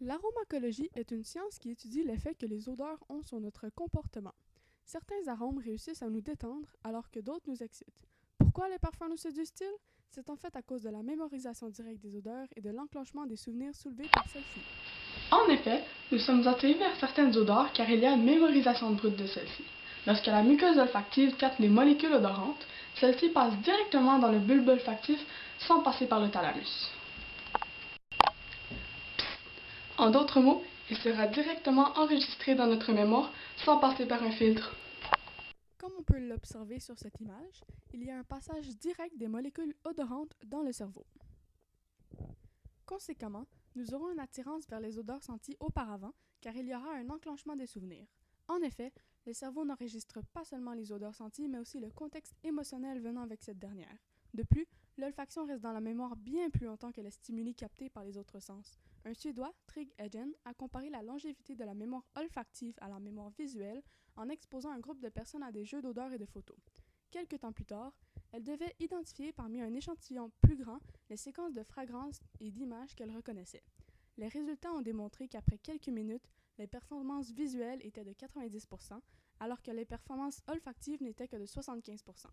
L'aromacologie est une science qui étudie l'effet que les odeurs ont sur notre comportement. Certains arômes réussissent à nous détendre alors que d'autres nous excitent. Pourquoi les parfums nous séduisent-ils? C'est en fait à cause de la mémorisation directe des odeurs et de l'enclenchement des souvenirs soulevés par celles-ci. En effet, nous sommes attirés vers certaines odeurs car il y a une mémorisation brute de celles-ci. Lorsque la muqueuse olfactive capte les molécules odorantes, celles-ci passent directement dans le bulbe olfactif sans passer par le thalamus. En d'autres mots, il sera directement enregistré dans notre mémoire sans passer par un filtre. Comme on peut l'observer sur cette image, il y a un passage direct des molécules odorantes dans le cerveau. Conséquemment, nous aurons une attirance vers les odeurs senties auparavant car il y aura un enclenchement des souvenirs. En effet, le cerveau n'enregistre pas seulement les odeurs senties mais aussi le contexte émotionnel venant avec cette dernière. De plus, l'olfaction reste dans la mémoire bien plus longtemps que les stimuli captés par les autres sens. Un Suédois, Trig Egen, a comparé la longévité de la mémoire olfactive à la mémoire visuelle en exposant un groupe de personnes à des jeux d'odeurs et de photos. Quelque temps plus tard, elle devait identifier parmi un échantillon plus grand les séquences de fragrances et d'images qu'elle reconnaissait. Les résultats ont démontré qu'après quelques minutes, les performances visuelles étaient de 90%, alors que les performances olfactives n'étaient que de 75%.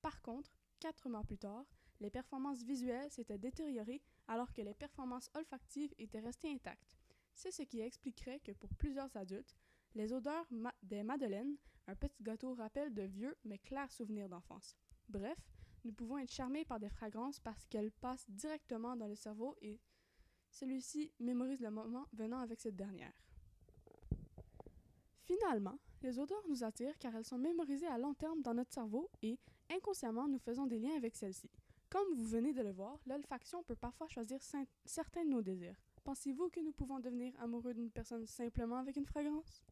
Par contre, 4 mois plus tard, les performances visuelles s'étaient détériorées alors que les performances olfactives étaient restées intactes. C'est ce qui expliquerait que pour plusieurs adultes, les odeurs des madeleines, un petit gâteau, rappellent de vieux mais clairs souvenirs d'enfance. Bref, nous pouvons être charmés par des fragrances parce qu'elles passent directement dans le cerveau et celui-ci mémorise le moment venant avec cette dernière. Finalement, les odeurs nous attirent car elles sont mémorisées à long terme dans notre cerveau et, inconsciemment, nous faisons des liens avec celles-ci. Comme vous venez de le voir, l'olfaction peut parfois choisir certains de nos désirs. Pensez-vous que nous pouvons devenir amoureux d'une personne simplement avec une fragrance?